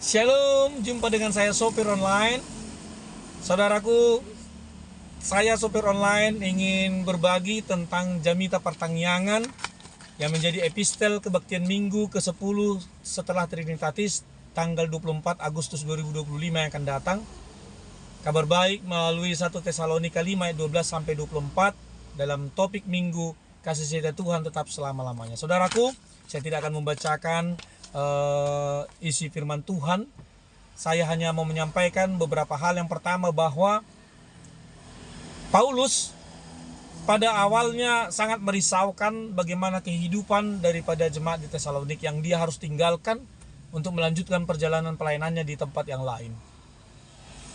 Shalom, jumpa dengan saya sopir online. Saudaraku, saya sopir online ingin berbagi tentang Jamita Pertangyangan yang menjadi epistel kebaktian minggu ke-10 setelah Trinitatis tanggal 24 Agustus 2025 yang akan datang. Kabar baik melalui 1 Tesalonika 5 ayat 12 sampai 24 dalam topik minggu kasih setia Tuhan tetap selama-lamanya. Saudaraku, saya tidak akan membacakan isi firman Tuhan. Saya hanya mau menyampaikan beberapa hal. Yang pertama, bahwa Paulus pada awalnya sangat merisaukan bagaimana kehidupan daripada jemaat di Tesalonik yang dia harus tinggalkan untuk melanjutkan perjalanan pelayanannya di tempat yang lain.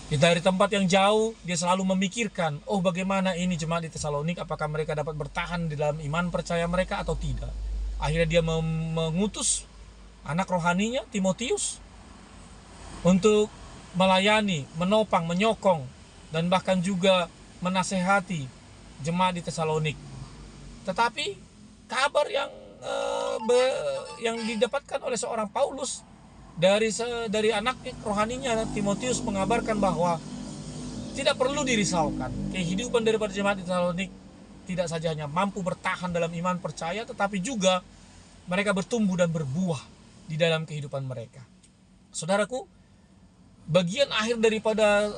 Dari tempat yang jauh, dia selalu memikirkan, bagaimana ini jemaat di Tesalonik, apakah mereka dapat bertahan di dalam iman percaya mereka atau tidak. Akhirnya dia mengutus anak rohaninya, Timotius, untuk melayani, menopang, menyokong, dan bahkan juga menasehati jemaat di Tesalonik. Tetapi kabar yang didapatkan oleh seorang Paulus dari anak rohaninya Timotius mengabarkan bahwa tidak perlu dirisaukan. Kehidupan daripada jemaat di Tesalonik tidak saja hanya mampu bertahan dalam iman percaya, tetapi juga mereka bertumbuh dan berbuah di dalam kehidupan mereka. Saudaraku, bagian akhir daripada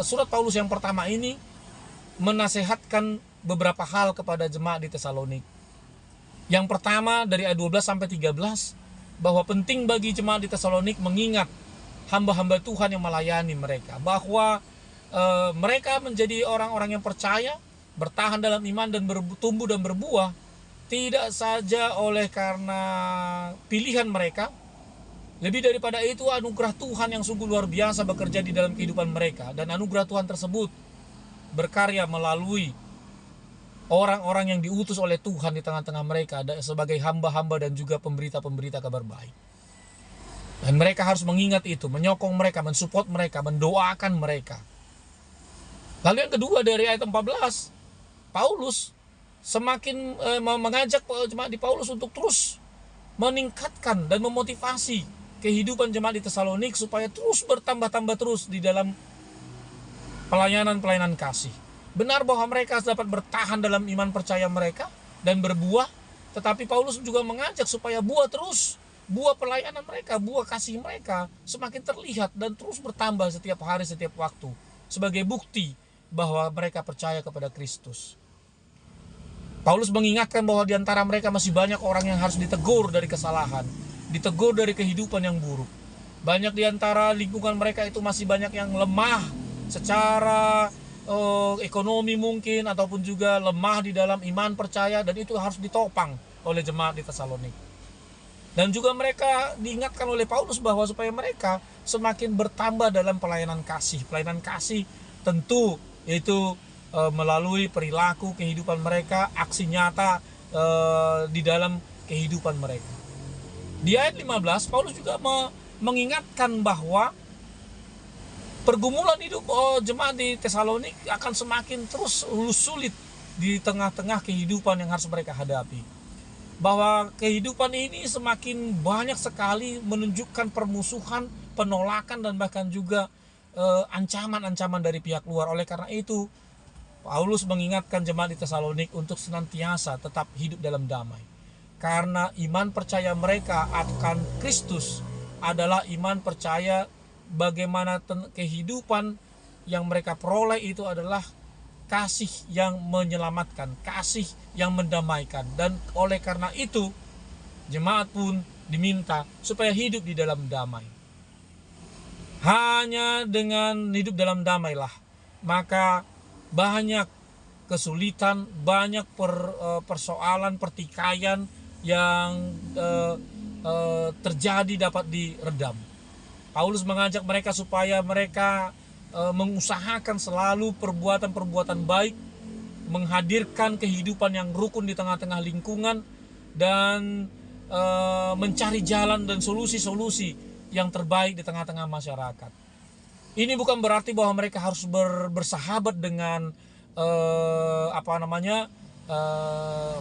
surat Paulus yang pertama ini menasehatkan beberapa hal kepada jemaat di Tesalonik. Yang pertama dari ayat 12 sampai 13, bahwa penting bagi jemaat di Tesalonik mengingat hamba-hamba Tuhan yang melayani mereka, bahwa mereka menjadi orang-orang yang percaya, bertahan dalam iman dan bertumbuh dan berbuah tidak saja oleh karena pilihan mereka. Lebih daripada itu, anugerah Tuhan yang sungguh luar biasa bekerja di dalam kehidupan mereka. Dan anugerah Tuhan tersebut berkarya melalui orang-orang yang diutus oleh Tuhan di tengah-tengah mereka sebagai hamba-hamba dan juga pemberita-pemberita kabar baik. Dan mereka harus mengingat itu, menyokong mereka, mensupport mereka, mendoakan mereka. Lalu yang kedua dari ayat 14, Paulus semakin mengajak jemaat di Paulus untuk terus meningkatkan dan memotivasi kehidupan jemaat di Tesalonik supaya terus bertambah-tambah terus di dalam pelayanan kasih. Benar bahwa mereka dapat bertahan dalam iman percaya mereka dan berbuah, tetapi Paulus juga mengajak supaya buah pelayanan mereka, buah kasih mereka semakin terlihat dan terus bertambah setiap hari, setiap waktu, sebagai bukti bahwa mereka percaya kepada Kristus. Paulus mengingatkan bahwa di antara mereka masih banyak orang yang harus ditegur dari kesalahan, ditegur dari kehidupan yang buruk. Banyak di antara lingkungan mereka itu masih banyak yang lemah secara ekonomi mungkin, ataupun juga lemah di dalam iman percaya, dan itu harus ditopang oleh jemaat di Tesalonik. Dan juga mereka diingatkan oleh Paulus bahwa supaya mereka semakin bertambah dalam pelayanan kasih. Pelayanan kasih tentu itu melalui perilaku kehidupan mereka, aksi nyata di dalam kehidupan mereka. Di ayat 15, Paulus juga mengingatkan bahwa pergumulan hidup jemaat di Tesalonik akan semakin terus sulit di tengah-tengah kehidupan yang harus mereka hadapi. Bahwa kehidupan ini semakin banyak sekali menunjukkan permusuhan, penolakan, dan bahkan juga ancaman-ancaman dari pihak luar. Oleh karena itu, Paulus mengingatkan jemaat di Tesalonik untuk senantiasa tetap hidup dalam damai. Karena iman percaya mereka akan Kristus adalah iman percaya bagaimana kehidupan yang mereka peroleh itu adalah kasih yang menyelamatkan, kasih yang mendamaikan. Dan oleh karena itu, jemaat pun diminta supaya hidup di dalam damai. Hanya dengan hidup dalam damailah maka banyak kesulitan, banyak persoalan, pertikaian yang terjadi dapat diredam. Paulus mengajak mereka supaya mereka mengusahakan selalu perbuatan-perbuatan baik, menghadirkan kehidupan yang rukun di tengah-tengah lingkungan, dan mencari jalan dan solusi-solusi yang terbaik di tengah-tengah masyarakat. Ini bukan berarti bahwa mereka harus bersahabat dengan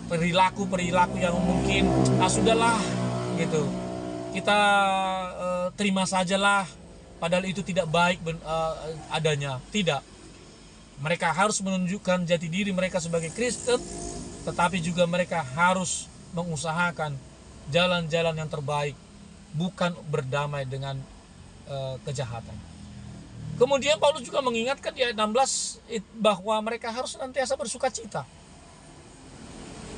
perilaku yang mungkin sudahlah gitu, kita terima sajalah, padahal itu tidak baik adanya. Tidak. Mereka harus menunjukkan jati diri mereka sebagai Kristen, tetapi juga mereka harus mengusahakan jalan-jalan yang terbaik, bukan berdamai dengan kejahatan. Kemudian Paulus juga mengingatkan di ayat 16 bahwa mereka harus senantiasa bersukacita.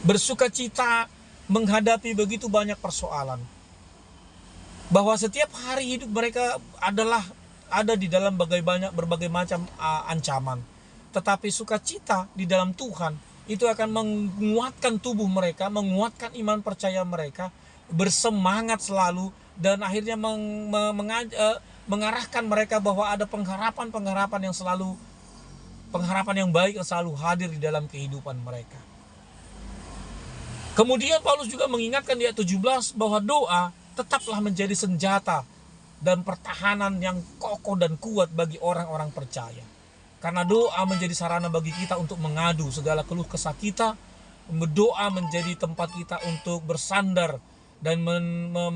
Bersukacita menghadapi begitu banyak persoalan. Bahwa setiap hari hidup mereka ada di dalam berbagai macam ancaman. Tetapi sukacita di dalam Tuhan itu akan menguatkan tubuh mereka, menguatkan iman percaya mereka, bersemangat selalu, dan akhirnya mengarahkan mereka bahwa ada pengharapan yang baik yang selalu hadir di dalam kehidupan mereka. Kemudian Paulus juga mengingatkan di ayat 17 bahwa doa tetaplah menjadi senjata dan pertahanan yang kokoh dan kuat bagi orang-orang percaya. Karena doa menjadi sarana bagi kita untuk mengadu segala keluh kesah kita. Doa menjadi tempat kita untuk bersandar dan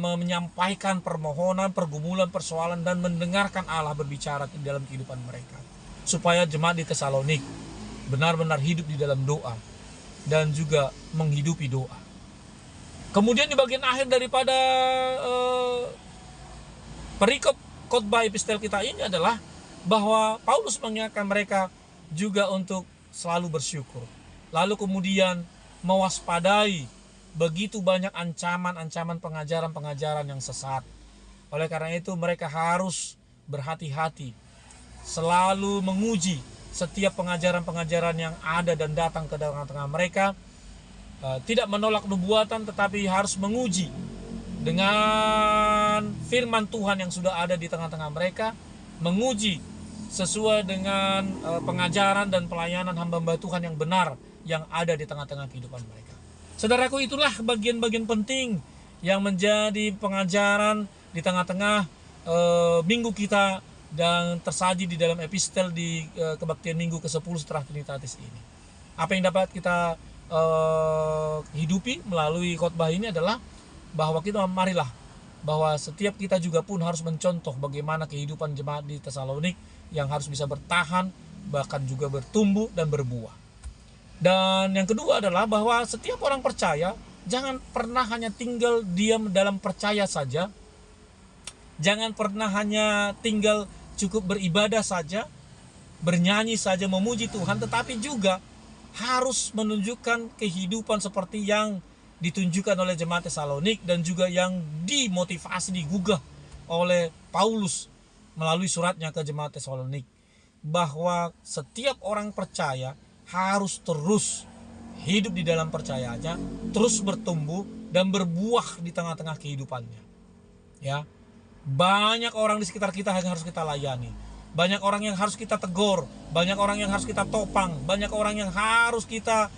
menyampaikan permohonan, pergumulan, persoalan, dan mendengarkan Allah berbicara di dalam kehidupan mereka. Supaya jemaat di Tesalonik benar-benar hidup di dalam doa dan juga menghidupi doa. Kemudian di bagian akhir daripada perikop khotbah epistel kita ini adalah bahwa Paulus mengingatkan mereka juga untuk selalu bersyukur. Lalu kemudian mewaspadai begitu banyak ancaman-ancaman pengajaran-pengajaran yang sesat. Oleh karena itu mereka harus berhati-hati, selalu menguji setiap pengajaran-pengajaran yang ada dan datang ke tengah-tengah mereka. Tidak menolak nubuatan, tetapi harus menguji dengan firman Tuhan yang sudah ada di tengah-tengah mereka, menguji sesuai dengan pengajaran dan pelayanan hamba-hamba Tuhan yang benar yang ada di tengah-tengah kehidupan mereka. Saudaraku, itulah bagian-bagian penting yang menjadi pengajaran di tengah-tengah minggu kita dan tersaji di dalam epistel di kebaktian minggu ke-10 setelah Trinitatis ini. Apa yang dapat kita hidupi melalui khotbah ini adalah bahwa marilah bahwa setiap kita juga pun harus mencontoh bagaimana kehidupan jemaat di Tesalonik yang harus bisa bertahan, bahkan juga bertumbuh dan berbuah. Dan yang kedua adalah bahwa setiap orang percaya jangan pernah hanya tinggal diam dalam percaya saja, jangan pernah hanya tinggal cukup beribadah saja, bernyanyi saja, memuji Tuhan, tetapi juga harus menunjukkan kehidupan seperti yang ditunjukkan oleh jemaat Tesalonik dan juga yang dimotivasi, digugah oleh Paulus melalui suratnya ke jemaat Tesalonik, bahwa setiap orang percaya harus terus hidup di dalam percayanya, terus bertumbuh dan berbuah di tengah-tengah kehidupannya. Ya, banyak orang di sekitar kita yang harus kita layani, banyak orang yang harus kita tegur, banyak orang yang harus kita topang, banyak orang yang harus kita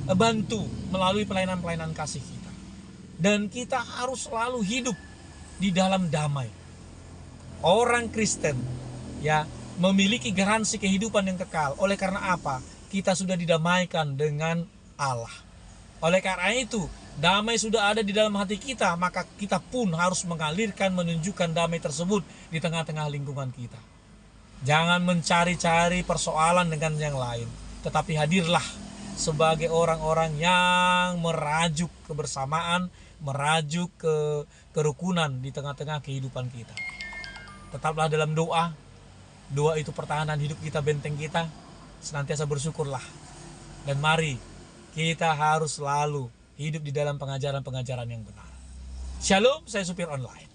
bantu melalui pelayanan-pelayanan kasih kita. Dan kita harus selalu hidup di dalam damai. Orang Kristen ya memiliki garansi kehidupan yang kekal. Oleh karena apa? Kita sudah didamaikan dengan Allah. Oleh karena itu, damai sudah ada di dalam hati kita, maka kita pun harus mengalirkan, menunjukkan damai tersebut di tengah-tengah lingkungan kita. Jangan mencari-cari persoalan dengan yang lain, tetapi hadirlah sebagai orang-orang yang merajuk kebersamaan, merajuk kerukunan di tengah-tengah kehidupan kita. Tetaplah dalam doa. Doa itu pertahanan hidup kita, benteng kita. Senantiasa bersyukurlah. Dan mari kita harus selalu hidup di dalam pengajaran-pengajaran yang benar. Shalom, saya supir online.